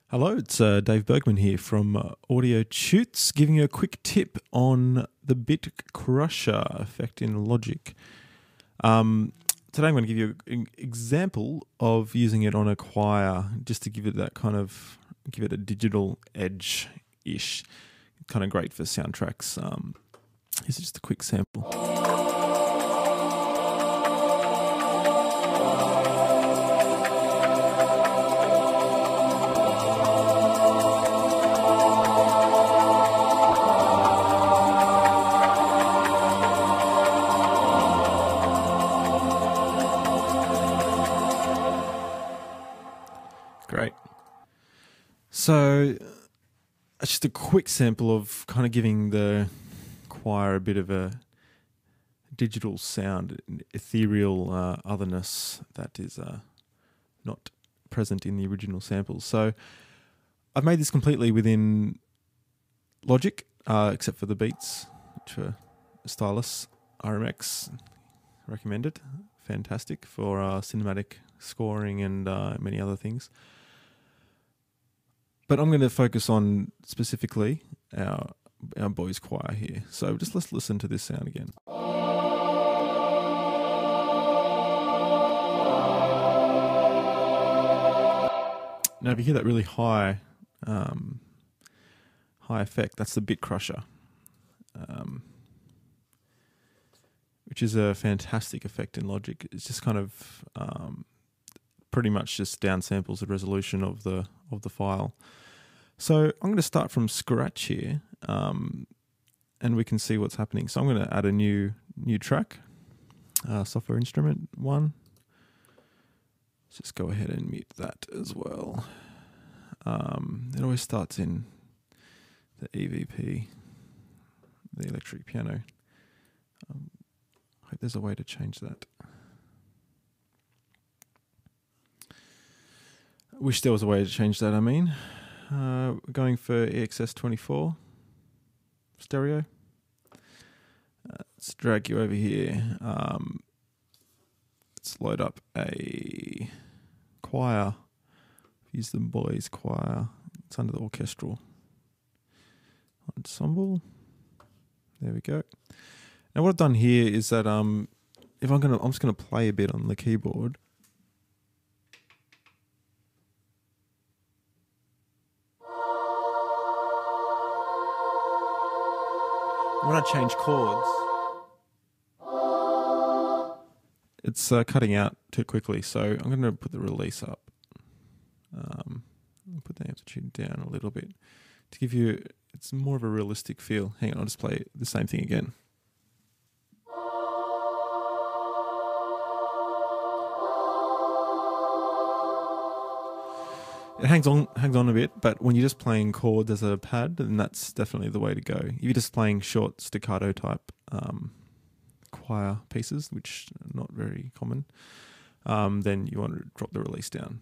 Hello, it's Dave Bergman here from Audio Toots, giving you a quick tip on the Bitcrusher effect in Logic. Today I'm going to give you an example of using it on a choir, just to give it that kind of, give it a digital edge-ish. Kind of great for soundtracks. Here's just a quick sample. Great. So it's just a quick sample of kind of giving the choir a bit of a digital sound, an ethereal otherness that is not present in the original samples. So I've made this completely within Logic, except for the beats, which are stylus, RMX, recommended. Fantastic for cinematic scoring and many other things. But I'm going to focus on specifically our boys' choir here. So just let's listen to this sound again. Now, if you hear that really high effect, that's the Bitcrusher, which is a fantastic effect in Logic. It's just kind of pretty much just downsamples the resolution of the file. So I'm going to start from scratch here, and we can see what's happening. So I'm going to add a new track, software instrument 1. Let's just go ahead and mute that as well. It always starts in the EVP, the electric piano. I hope there's a way to change that. I wish there was a way to change that, I mean. We're going for EXS24 stereo. Let's drag you over here. Let's load up a choir. Use the boys' choir. It's under the orchestral ensemble. There we go. Now what I've done here is that I'm just gonna play a bit on the keyboard. When I change chords, it's cutting out too quickly, so I'm going to put the release up. Put the amplitude down a little bit to give you, it's more of a realistic feel. Hang on, I'll just play the same thing again. It hangs on a bit, but when you're just playing chords as a pad, then that's definitely the way to go. If you're just playing short staccato type choir pieces, which are not very common, then you want to drop the release down.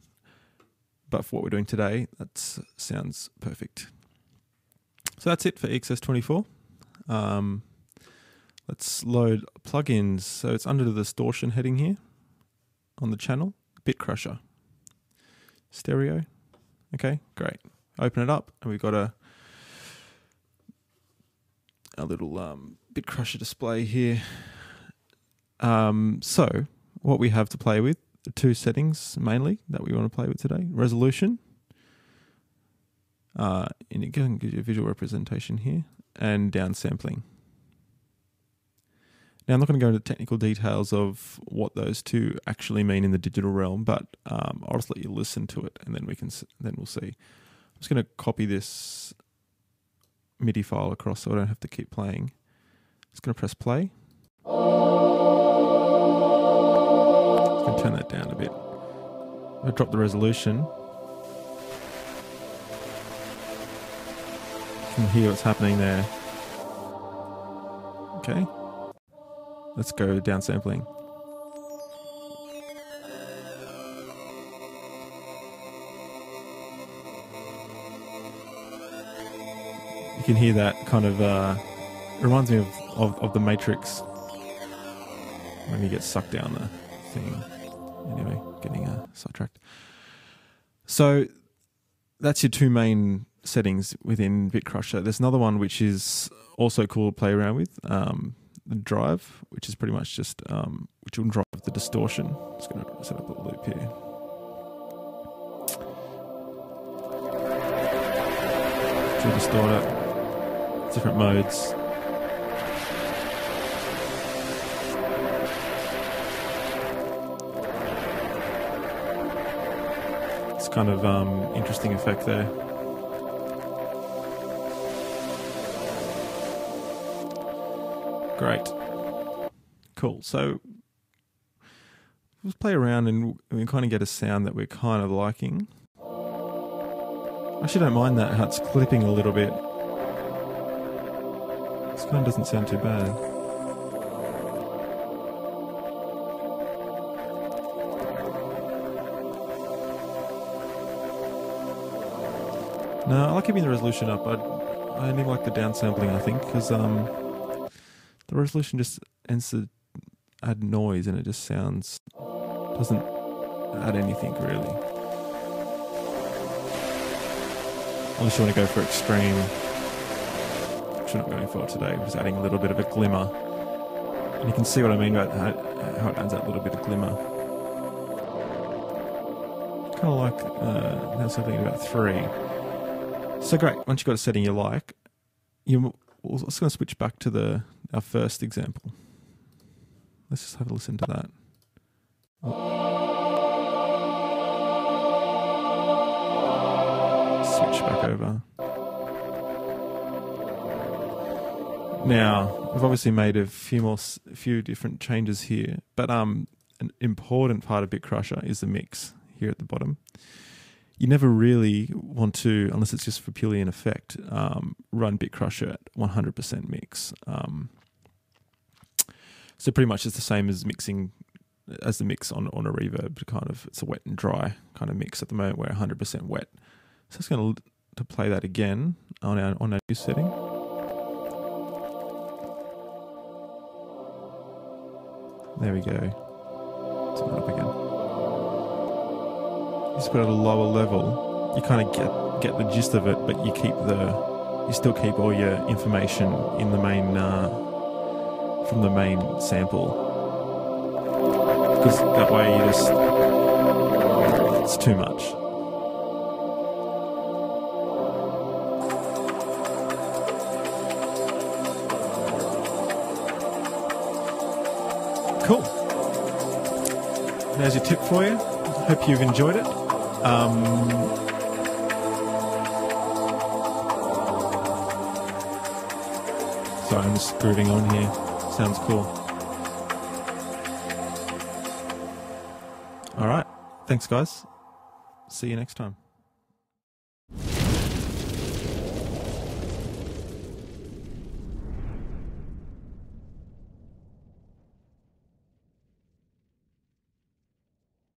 But for what we're doing today, that sounds perfect. So that's it for EXS24. Let's load plugins. So it's under the distortion heading here on the channel, Bitcrusher Stereo. Okay, great. Open it up, and we've got a little Bitcrusher display here. So what we have to play with, the 2 settings mainly that we want to play with today: resolution, and it can give you a visual representation here, and downsampling. Now, I'm not going to go into technical details of what those 2 actually mean in the digital realm, but I'll just let you listen to it, and then we'll see. I'm just going to copy this MIDI file across so I don't have to keep playing. Just going to press play. Just going to turn that down a bit. I'm going to drop the resolution. You can hear what's happening there. Okay. Let's go downsampling. You can hear that kind of reminds me of the Matrix when he gets sucked down the thing. Anyway, getting sidetracked. So that's your two main settings within Bitcrusher. There's another one which is also cool to play around with, the drive, which is pretty much just which will drive the distortion. Just going to set up a loop here. To distort it, different modes. It's kind of interesting effect there. Great. Cool. So let's play around and we kind of get a sound that we're kind of liking. I actually don't mind that, how it's clipping a little bit. This kind of doesn't sound too bad. No, I like keeping the resolution up. I only like the downsampling, I think, because the resolution just ends to add noise and it just doesn't add anything really. Unless you want to go for extreme, which we're not going for today. We're just adding a little bit of a glimmer. And you can see what I mean about how it adds that little bit of glimmer. Kind of like, now something about 3. So great, once you've got a setting you like, we're also going to switch back to our first example. Let's just have a listen to that. Switch back over. Now, we've obviously made a few different changes here, but an important part of Bitcrusher is the mix here at the bottom. You never really want to, unless it's just for purely an effect, run Bitcrusher at 100% mix. So pretty much it's the same as mixing, as the mix on a reverb. Kind of, it's a wet and dry kind of mix at the moment. We're 100% wet. So it's going to play that again on our new setting. There we go. Turn it up again. Just put it at a lower level. You kind of get the gist of it, but you still keep all your information in the main from the main sample, because that way it's too much. Cool. There's your tip for you. Hope you've enjoyed it. Sorry, I'm just grooving on here. Sounds cool. All right. Thanks, guys. See you next time.